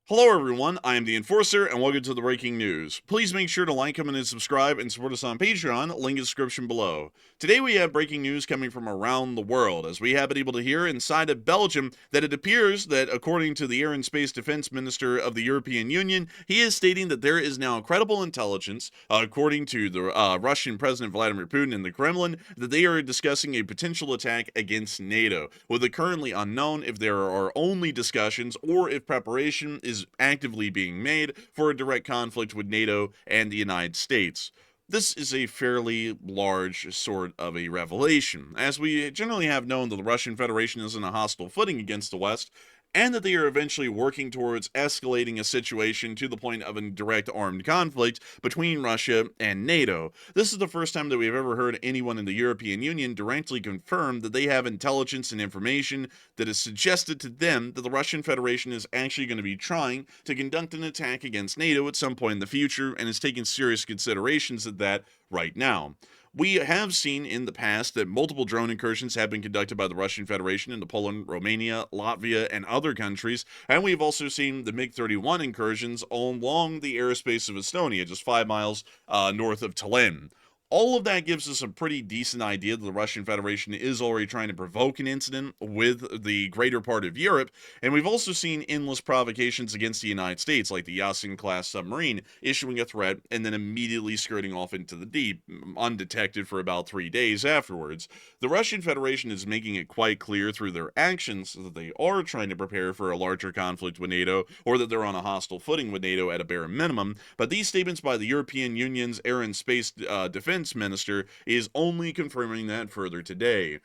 Hello everyone, I am the Enforcer, and welcome to the breaking news. Please make sure to like, comment, and subscribe, and support us on Patreon, link in the description below. Today we have breaking news coming from around the world, as we have been able to hear inside of Belgium that it appears that, according to the Air and Space Defense Minister of the European Union, he is stating that there is now credible intelligence, according to the Russian President Vladimir Putin in the Kremlin, that they are discussing a potential attack against NATO, with it currently unknown if there are only discussions or if preparation is actively being made for a direct conflict with NATO and the United States. This is a fairly large sort of a revelation, as we generally have known that the Russian Federation is in a hostile footing against the West, and that they are eventually working towards escalating a situation to the point of a direct armed conflict between Russia and NATO. This is the first time that we've ever heard anyone in the European Union directly confirm that they have intelligence and information that has suggested to them that the Russian Federation is actually going to be trying to conduct an attack against NATO at some point in the future, and is taking serious considerations of that right now. We have seen in the past that multiple drone incursions have been conducted by the Russian Federation into Poland, Romania, Latvia, and other countries, and we've also seen the MiG-31 incursions along the airspace of Estonia, just 5 miles north of Tallinn. All of that gives us a pretty decent idea that the Russian Federation is already trying to provoke an incident with the greater part of Europe, and we've also seen endless provocations against the United States, like the Yasin-class submarine issuing a threat and then immediately skirting off into the deep, undetected for about 3 days afterwards. The Russian Federation is making it quite clear through their actions that they are trying to prepare for a larger conflict with NATO, or that they're on a hostile footing with NATO at a bare minimum, but these statements by the European Union's Air and Space Defense Minister is only confirming that further today.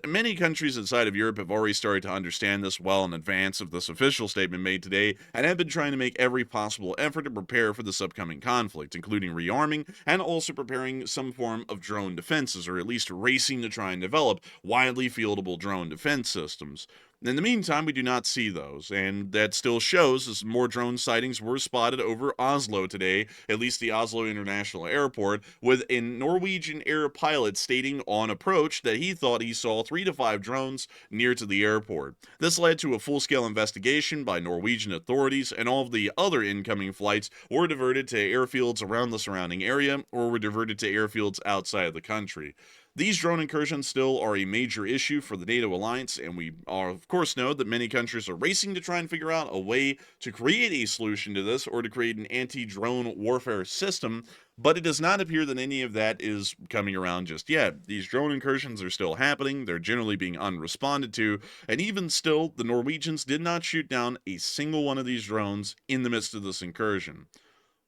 Many countries inside of Europe have already started to understand this well in advance of this official statement made today, and have been trying to make every possible effort to prepare for this upcoming conflict, including rearming and also preparing some form of drone defenses, or at least racing to try and develop widely fieldable drone defense systems. In the meantime, we do not see those, and that still shows as more drone sightings were spotted over Oslo today, at least the Oslo International Airport, with a Norwegian air pilot stating on approach that he thought he saw 3 to 5 drones near to the airport. This led to a full-scale investigation by Norwegian authorities, and all of the other incoming flights were diverted to airfields around the surrounding area, or were diverted to airfields outside of the country. These drone incursions still are a major issue for the NATO alliance, and we are, of course, know that many countries are racing to try and figure out a way to create a solution to this, or to create an anti-drone warfare system, but it does not appear that any of that is coming around just yet. These drone incursions are still happening, they're generally being unresponded to, and even still, the Norwegians did not shoot down a single one of these drones in the midst of this incursion.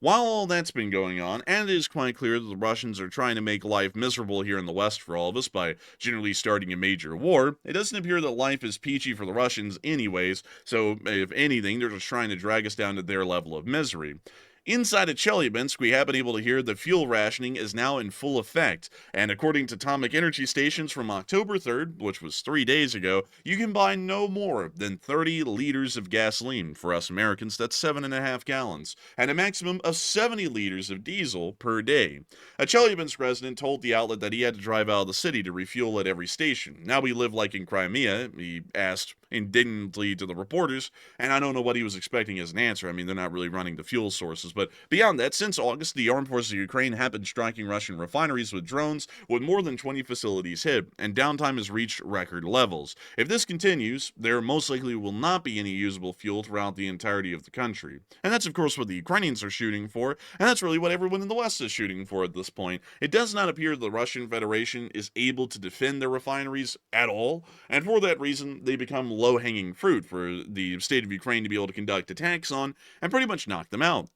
While all that's been going on, and it is quite clear that the Russians are trying to make life miserable here in the West for all of us by generally starting a major war, it doesn't appear that life is peachy for the Russians anyways, so if anything, they're just trying to drag us down to their level of misery. Inside of Chelyabinsk, we have been able to hear that fuel rationing is now in full effect, and according to atomic energy stations from October 3rd, which was 3 days ago, you can buy no more than 30 liters of gasoline. For us Americans, that's 7.5 gallons, and a maximum of 70 liters of diesel per day. A Chelyabinsk resident told the outlet that he had to drive out of the city to refuel at every station. Now we live like in Crimea, he asked indignantly to the reporters, and I don't know what he was expecting as an answer. I mean, they're not really running the fuel sources, but beyond that, since August, the armed forces of Ukraine have been striking Russian refineries with drones, with more than 20 facilities hit, and downtime has reached record levels. If this continues, there most likely will not be any usable fuel throughout the entirety of the country. And that's of course what the Ukrainians are shooting for, and that's really what everyone in the West is shooting for at this point. It does not appear the Russian Federation is able to defend their refineries at all, and for that reason, they become low-hanging fruit for the state of Ukraine to be able to conduct attacks on, and pretty much knock them out.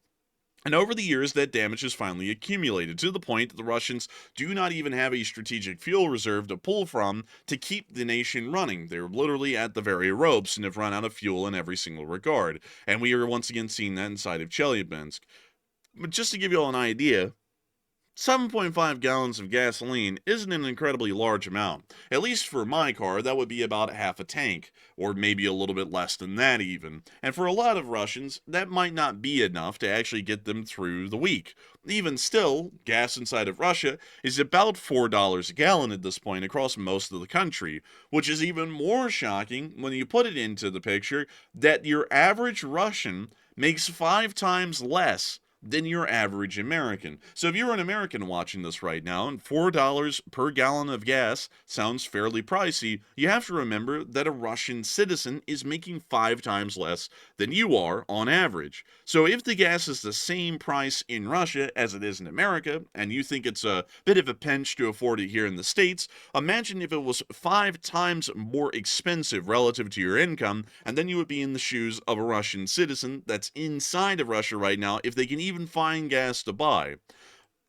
And over the years, that damage has finally accumulated to the point that the Russians do not even have a strategic fuel reserve to pull from to keep the nation running. They're literally at the very ropes and have run out of fuel in every single regard. And we are once again seeing that inside of Chelyabinsk. But just to give you all an idea, 7.5 gallons of gasoline isn't an incredibly large amount. At least for my car, that would be about half a tank, or maybe a little bit less than that even. And for a lot of Russians, that might not be enough to actually get them through the week. Even still, gas inside of Russia is about $4 a gallon at this point across most of the country, which is even more shocking when you put it into the picture that your average Russian makes 5 times less than your average American. So if you're an American watching this right now and $4 per gallon of gas sounds fairly pricey, you have to remember that a Russian citizen is making 5 times less than you are on average. So if the gas is the same price in Russia as it is in America, and you think it's a bit of a pinch to afford it here in the States, imagine if it was 5 times more expensive relative to your income, and then you would be in the shoes of a Russian citizen that's inside of Russia right now if they can even find gas to buy.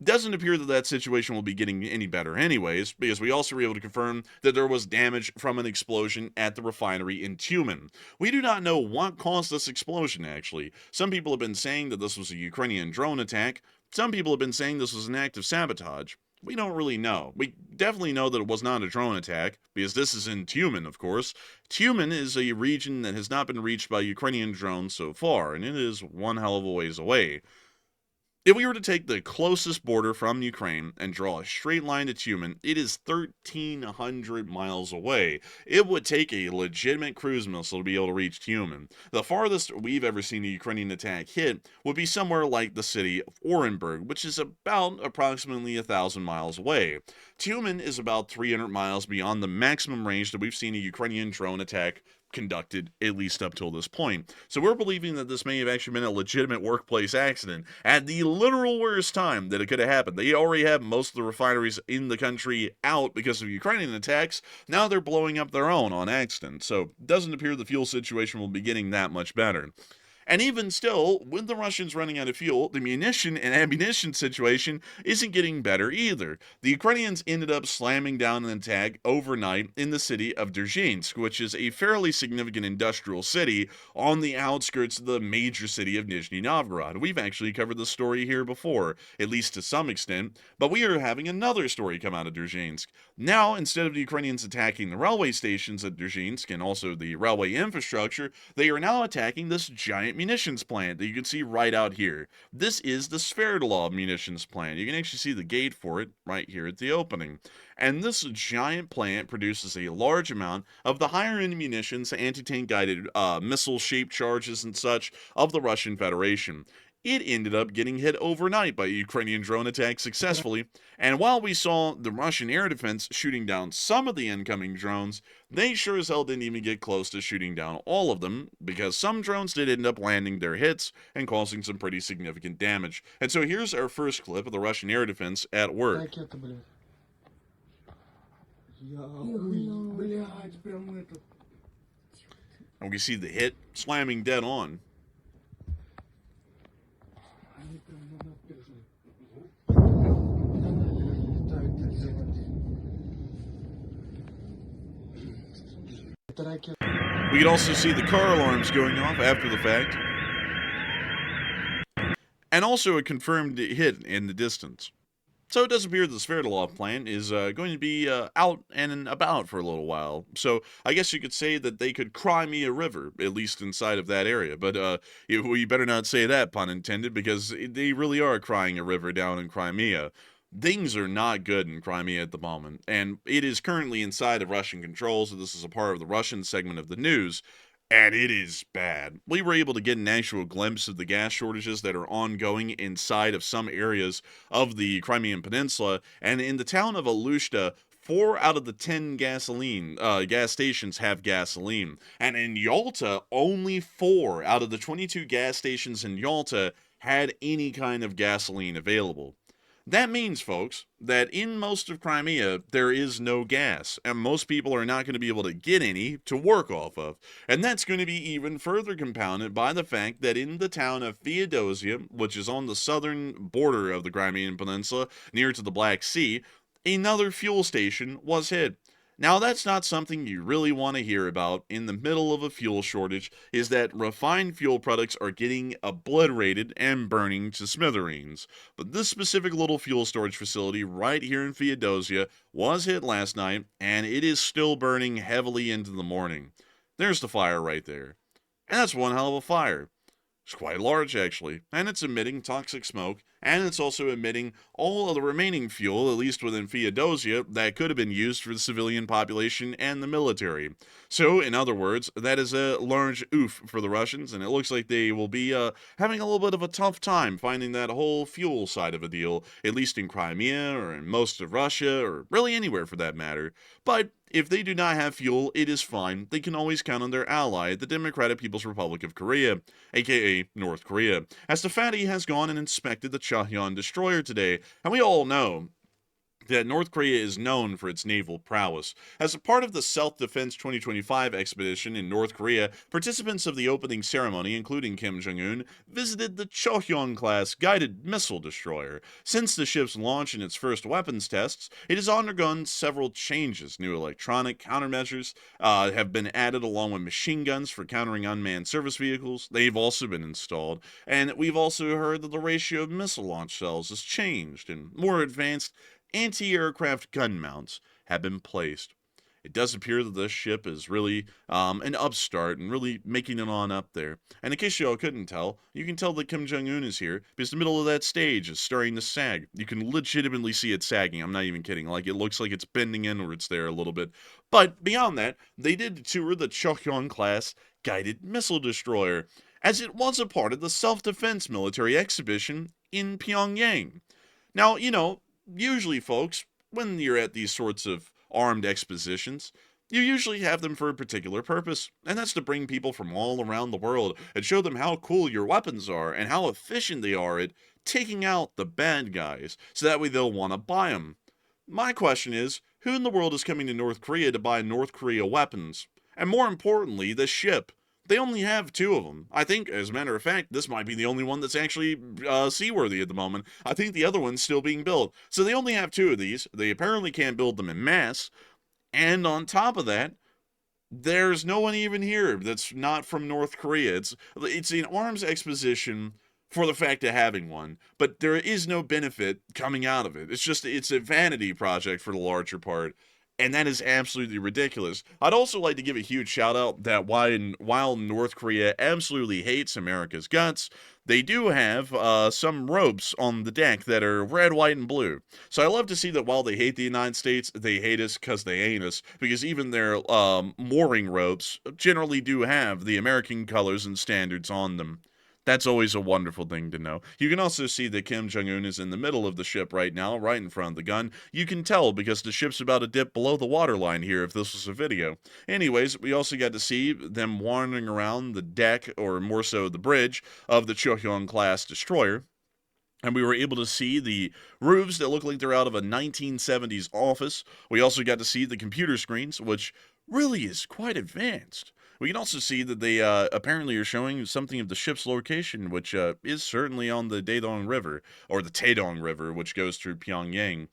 Doesn't appear that that situation will be getting any better anyways, because we also were able to confirm that there was damage from an explosion at the refinery in Tyumen. We do not know what caused this explosion, actually. Some people have been saying that this was a Ukrainian drone attack. Some people have been saying this was an act of sabotage. We don't really know. We definitely know that it was not a drone attack, because this is in Tyumen, of course. Tyumen is a region that has not been reached by Ukrainian drones so far, and it is one hell of a ways away. If we were to take the closest border from Ukraine and draw a straight line to Tyumen, it is 1,300 miles away. It would take a legitimate cruise missile to be able to reach Tyumen. The farthest we've ever seen a Ukrainian attack hit would be somewhere like the city of Orenburg, which is about approximately 1,000 miles away. Tyumen is about 300 miles beyond the maximum range that we've seen a Ukrainian drone attack conducted, at least up till this point. So we're believing that this may have actually been a legitimate workplace accident at the literal worst time that it could have happened. They already have most of the refineries in the country out because of Ukrainian attacks. Now they're blowing up their own on accident. So it doesn't appear the fuel situation will be getting that much better. And even still, with the Russians running out of fuel, the munition and ammunition situation isn't getting better either. The Ukrainians ended up slamming down an attack overnight in the city of Dzержinsk, which is a fairly significant industrial city on the outskirts of the major city of Nizhny Novgorod. We've actually covered this story here before, at least to some extent, but we are having another story come out of Dzержinsk. Now, instead of the Ukrainians attacking the railway stations at Dzержinsk and also the railway infrastructure, they are now attacking this giant munitions plant that you can see right out here. This is the Sverdlov munitions plant. You can actually see the gate for it right here at the opening. And this giant plant produces a large amount of the higher-end munitions, anti-tank guided missile-shaped charges and such of the Russian Federation. It ended up getting hit overnight by a Ukrainian drone attack successfully, and while we saw the Russian air defense shooting down some of the incoming drones, they sure as hell didn't even get close to shooting down all of them, because some drones did end up landing their hits and causing some pretty significant damage. And so here's our first clip of the Russian air defense at work. And we see the hit slamming dead on. We could also see the car alarms going off after the fact. And also a confirmed hit in the distance. So it does appear the Sverdlov plant is going to be out and about for a little while. So I guess you could say that they could cry me a river, at least inside of that area. But we better not say that, pun intended, because they really are crying a river down in Crimea. Things are not good in Crimea at the moment, and it is currently inside of Russian control, so this is a part of the Russian segment of the news, and it is bad. We were able to get an actual glimpse of the gas shortages that are ongoing inside of some areas of the Crimean Peninsula, and in the town of Alushta, 4 out of the 10 gas stations have gasoline, and in Yalta, only 4 out of the 22 gas stations in Yalta had any kind of gasoline available. That means, folks, that in most of Crimea, there is no gas, and most people are not going to be able to get any to work off of. And that's going to be even further compounded by the fact that in the town of Feodosia, which is on the southern border of the Crimean Peninsula, near to the Black Sea, another fuel station was hit. Now, that's not something you really want to hear about in the middle of a fuel shortage, is that refined fuel products are getting obliterated and burning to smithereens. But this specific little fuel storage facility right here in Feodosia was hit last night, and it is still burning heavily into the morning. There's the fire right there. And that's one hell of a fire. It's quite large, actually, and it's emitting toxic smoke, and it's also emitting all of the remaining fuel, at least within Feodosia, that could have been used for the civilian population and the military. So, in other words, that is a large oof for the Russians, and it looks like they will be having a little bit of a tough time finding that whole fuel side of a deal, at least in Crimea or in most of Russia, or really anywhere for that matter. But if they do not have fuel, it is fine. They can always count on their ally, the Democratic People's Republic of Korea, aka North Korea, as the fatty has gone and inspected the Chahyun destroyer today, and we all know that North Korea is known for its naval prowess. As a part of the Self-Defense 2025 expedition in North Korea, participants of the opening ceremony, including Kim Jong-un, visited the Chohyong-class guided missile destroyer. Since the ship's launch and its first weapons tests, it has undergone several changes. New electronic countermeasures have been added along with machine guns for countering unmanned service vehicles. They've also been installed. And we've also heard that the ratio of missile launch cells has changed, and more advanced anti-aircraft gun mounts have been placed. It does appear that this ship is really an upstart and really making it on up there. And in case y'all couldn't tell, you can tell that Kim Jong-un is here because the middle of that stage is starting to sag. You can legitimately see it sagging. I'm not even kidding. Like, it looks like it's bending inwards there a little bit. But beyond that, they did tour the Chohyong-class guided missile destroyer, as it was a part of the self-defense military exhibition in Pyongyang. Now, usually, folks, when you're at these sorts of armed expositions, you usually have them for a particular purpose, and that's to bring people from all around the world and show them how cool your weapons are and how efficient they are at taking out the bad guys, so that way they'll want to buy them. My question is, who in the world is coming to North Korea to buy North Korea weapons? And more importantly, the ship. They only have two of them. I think, as a matter of fact, this might be the only one that's actually seaworthy at the moment. I think the other one's still being built. So they only have two of these. They apparently can't build them in mass. And on top of that, there's no one even here that's not from North Korea. It's an arms exposition for the fact of having one, but there is no benefit coming out of it. It's a vanity project for the larger part. And that is absolutely ridiculous. I'd also like to give a huge shout out that while North Korea absolutely hates America's guts, they do have some ropes on the deck that are red, white, and blue. So I love to see that while they hate the United States, they hate us because they ain't us. Because even their mooring ropes generally do have the American colors and standards on them. That's always a wonderful thing to know. You can also see that Kim Jong-un is in the middle of the ship right now, right in front of the gun. You can tell because the ship's about to dip below the waterline here if this was a video. Anyways, we also got to see them wandering around the deck, or more so the bridge, of the Chohyong-class destroyer. And we were able to see the roofs that look like they're out of a 1970s office. We also got to see the computer screens, which really is quite advanced. We can also see that they apparently are showing something of the ship's location, which is certainly on the Daedong River, or the Taedong River, which goes through Pyongyang.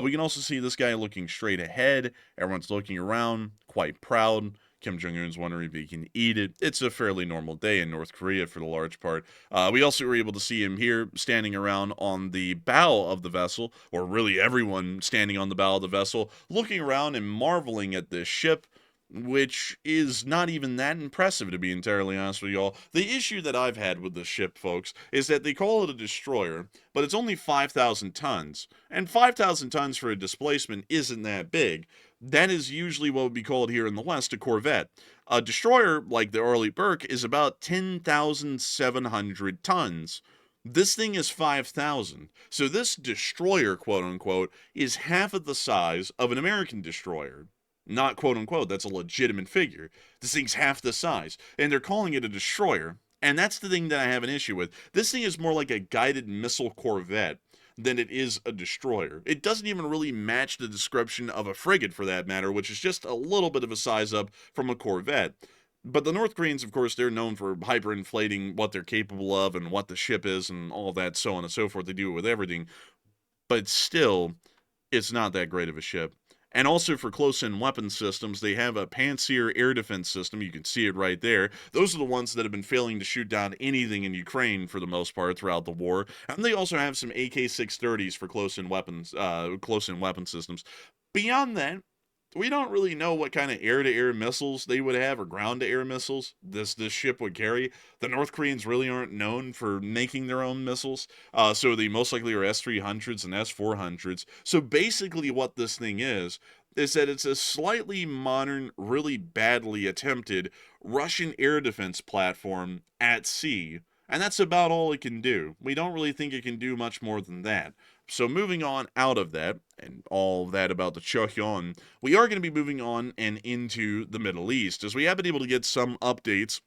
We can also see this guy looking straight ahead. Everyone's looking around, quite proud. Kim Jong-un's wondering if he can eat it. It's a fairly normal day in North Korea for the large part. We also were able to see him here standing around on the bow of the vessel, or really everyone standing on the bow of the vessel, looking around and marveling at this ship, which is not even that impressive, to be entirely honest with y'all. The issue that I've had with this ship, folks, is that they call it a destroyer, but it's only 5,000 tons. And 5,000 tons for a displacement isn't that big. That is usually what would be called here in the West a corvette. A destroyer, like the Arleigh Burke, is about 10,700 tons. This thing is 5,000. So this destroyer, quote-unquote, is half of the size of an American destroyer. Not quote-unquote, that's a legitimate figure. This thing's half the size, and they're calling it a destroyer, and that's the thing that I have an issue with. This thing is more like a guided missile corvette than it is a destroyer. It doesn't even really match the description of a frigate, for that matter, which is just a little bit of a size up from a corvette. But the North Koreans, of course, they're known for hyperinflating what they're capable of and what the ship is and all that, so on and so forth. They do it with everything. But still, it's not that great of a ship. And also for close-in weapon systems, they have a Pantsir air defense system. You can see it right there. Those are the ones that have been failing to shoot down anything in Ukraine for the most part throughout the war. And they also have some AK-630s for close-in weapon systems. Beyond that, we don't really know what kind of air-to-air missiles they would have, or ground-to-air missiles this ship would carry. The North Koreans really aren't known for making their own missiles, so they most likely are S-300s and S-400s. So basically what this thing is that it's a slightly modern, really badly attempted Russian air defense platform at sea. And that's about all it can do. We don't really think it can do much more than that. So moving on out of that, and all that about the Chohyun, we are going to be moving on and into the Middle East, as we have been able to get some updates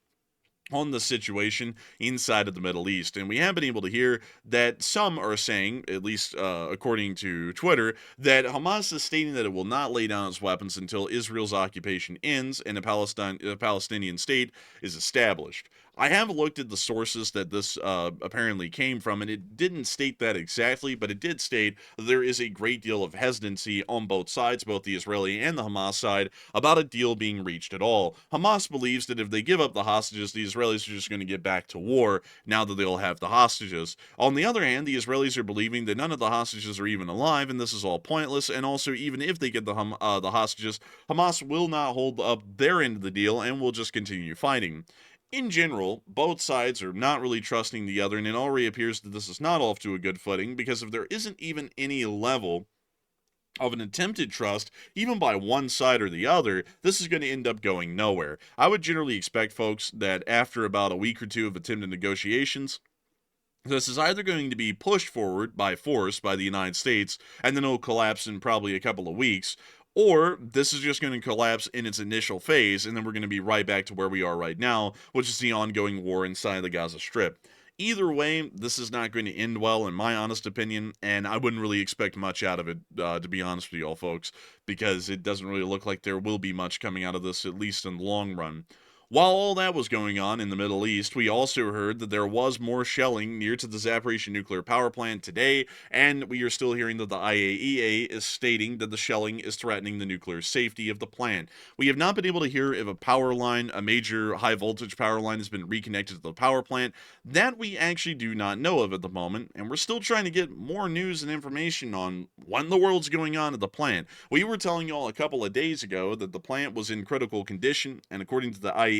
on the situation inside of the Middle East. And we have been able to hear that some are saying, at least according to Twitter, that Hamas is stating that it will not lay down its weapons until Israel's occupation ends and a Palestinian state is established. I have looked at the sources that this apparently came from, and it didn't state that exactly, but it did state that there is a great deal of hesitancy on both sides, both the Israeli and the Hamas side, about a deal being reached at all. Hamas believes that if they give up the hostages, the Israelis are just going to get back to war now that they'll have the hostages. On the other hand, the Israelis are believing that none of the hostages are even alive, and this is all pointless, and also even if they get the hostages, Hamas will not hold up their end of the deal and will just continue fighting. In general, both sides are not really trusting the other, and it already appears that this is not off to a good footing, because if there isn't even any level of an attempted trust, even by one side or the other, this is going to end up going nowhere. I would generally expect, folks, that after about a week or two of attempted negotiations, this is either going to be pushed forward by force by the United States, and then it'll collapse in probably a couple of weeks, or this is just going to collapse in its initial phase, and then we're going to be right back to where we are right now, which is the ongoing war inside the Gaza Strip. Either way, this is not going to end well, in my honest opinion, and I wouldn't really expect much out of it, to be honest with you all folks, because it doesn't really look like there will be much coming out of this, at least in the long run. While all that was going on in the Middle East, we also heard that there was more shelling near to the Zaporizhzhia nuclear power plant today, and we are still hearing that the IAEA is stating that the shelling is threatening the nuclear safety of the plant. We have not been able to hear if a power line, a major high voltage power line, has been reconnected to the power plant. That we actually do not know of at the moment, and we're still trying to get more news and information on what in the world's going on at the plant. We were telling y'all a couple of days ago that the plant was in critical condition, and according to the IAEA,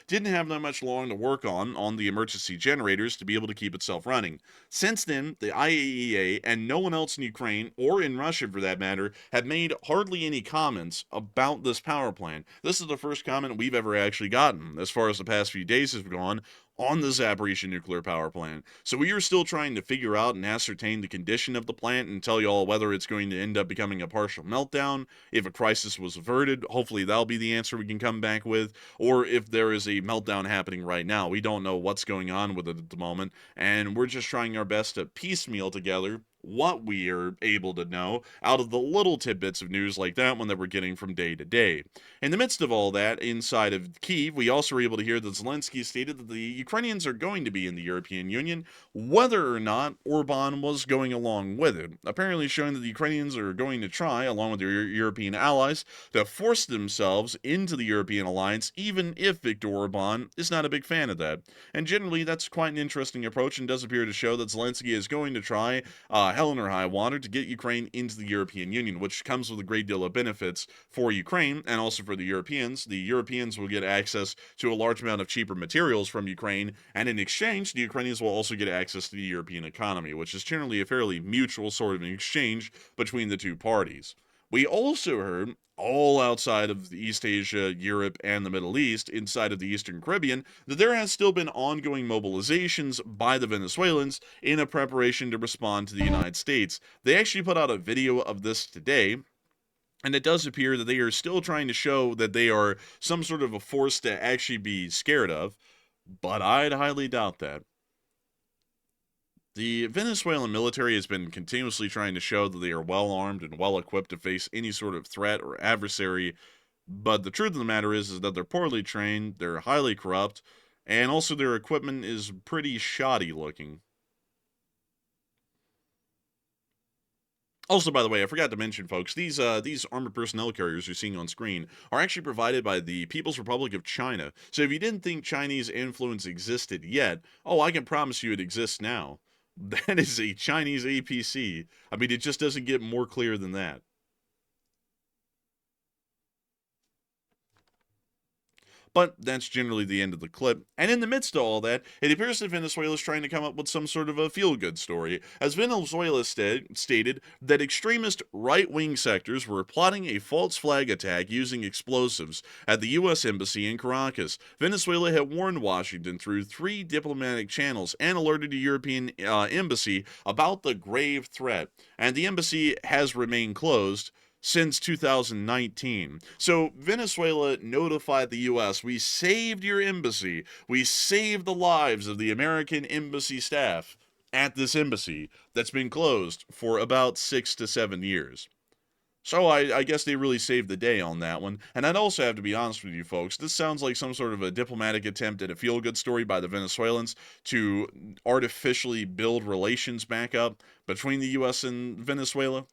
didn't have that much long to work on the emergency generators to be able to keep itself running. Since then, the IAEA and no one else in Ukraine, or in Russia for that matter, have made hardly any comments about this power plant. This is the first comment we've ever actually gotten, as far as the past few days have gone, on the Zaporizhzhia nuclear power plant. So we are still trying to figure out and ascertain the condition of the plant and tell y'all whether it's going to end up becoming a partial meltdown, if a crisis was averted, hopefully that'll be the answer we can come back with, or if there is a meltdown happening right now. We don't know what's going on with it at the moment, and we're just trying our best to piecemeal together what we are able to know out of the little tidbits of news like that one that we're getting from day to day. In the midst of all that, inside of Kyiv, we also were able to hear that Zelensky stated that the Ukrainians are going to be in the European Union, whether or not Orban was going along with it, apparently showing that the Ukrainians are going to try, along with their European allies, to force themselves into the European alliance, even if Viktor Orban is not a big fan of that. And generally, that's quite an interesting approach, and does appear to show that Zelensky is going to try hell or high water to get Ukraine into the European Union, which comes with a great deal of benefits for Ukraine and also for the Europeans. The Europeans will get access to a large amount of cheaper materials from Ukraine, and in exchange, the Ukrainians will also get access to the European economy, which is generally a fairly mutual sort of an exchange between the two parties. We also heard, all outside of East Asia, Europe, and the Middle East, inside of the Eastern Caribbean, that there has still been ongoing mobilizations by the Venezuelans in a preparation to respond to the United States. They actually put out a video of this today, and it does appear that they are still trying to show that they are some sort of a force to actually be scared of, but I'd highly doubt that. The Venezuelan military has been continuously trying to show that they are well armed and well equipped to face any sort of threat or adversary, but the truth of the matter is that they're poorly trained, they're highly corrupt, and also their equipment is pretty shoddy looking. Also, by the way, I forgot to mention, folks, these armored personnel carriers you're seeing on screen are actually provided by the People's Republic of China. So if you didn't think Chinese influence existed yet, oh, I can promise you it exists now. That is a Chinese APC. I mean, it just doesn't get more clear than that. But that's generally the end of the clip. And in the midst of all that, it appears that Venezuela is trying to come up with some sort of a feel-good story, as Venezuela stated that extremist right-wing sectors were plotting a false flag attack using explosives at the U.S. Embassy in Caracas. Venezuela had warned Washington through 3 diplomatic channels and alerted the European embassy about the grave threat, and the embassy has remained closed since 2019. So Venezuela notified the US, we saved your embassy. We saved the lives of the American embassy staff at this embassy that's been closed for about 6 to 7 years. So I guess they really saved the day on that one. And I'd also have to be honest with you folks, this sounds like some sort of a diplomatic attempt at a feel-good story by the Venezuelans to artificially build relations back up between the US and Venezuela.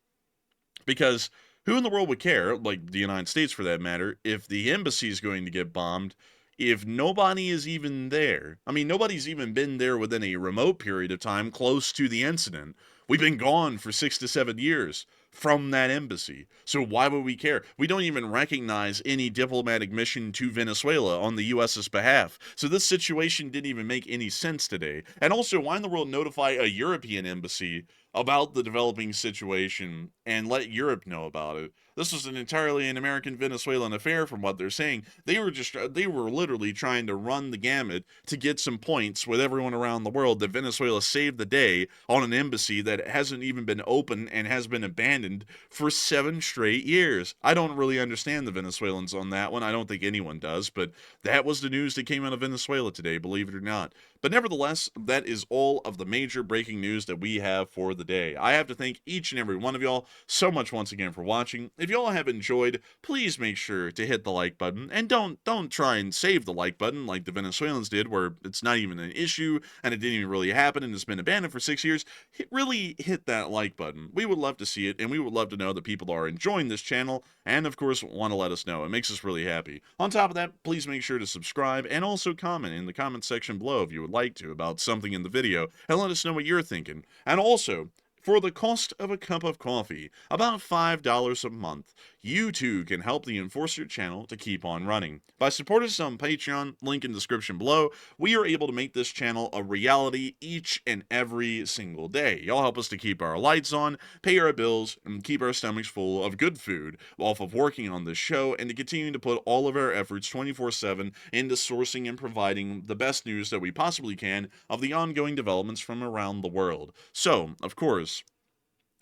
Because who in the world would care, like the United States for that matter, if the embassy is going to get bombed, if nobody is even there? I mean, nobody's even been there within a remote period of time close to the incident. We've been gone for 6 to 7 years from that embassy. So why would we care? We don't even recognize any diplomatic mission to Venezuela on the US's behalf. So this situation didn't even make any sense today. And also, why in the world notify a European embassy about the developing situation and let Europe know about it? This was an entirely an American Venezuelan affair from what they're saying. They were literally trying to run the gamut to get some points with everyone around the world that Venezuela saved the day on an embassy that hasn't even been open and has been abandoned for 7 straight years. I don't really understand the Venezuelans on that one. I don't think anyone does, but that was the news that came out of Venezuela today, believe it or not. But nevertheless, that is all of the major breaking news that we have for the day. I have to thank each and every one of y'all so much once again for watching. If y'all have enjoyed, please make sure to hit the like button, and don't try and save the like button like the Venezuelans did, where it's not even an issue and it didn't even really happen and it's been abandoned for 6 years. Really hit that like button. We would love to see it, and we would love to know that people are enjoying this channel and of course want to let us know. It makes us really happy. On top of that, please make sure to subscribe and also comment in the comment section below if you would like to about something in the video, and let us know what you're thinking. And also, for the cost of a cup of coffee, about $5 a month, you too can help the Enforcer channel to keep on running. By supporting us on Patreon, link in the description below, we are able to make this channel a reality each and every single day. Y'all help us to keep our lights on, pay our bills, and keep our stomachs full of good food off of working on this show, and to continue to put all of our efforts 24/7 into sourcing and providing the best news that we possibly can of the ongoing developments from around the world. So, of course,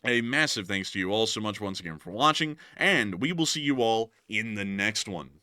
a massive thanks to you all so much once again for watching, and we will see you all in the next one.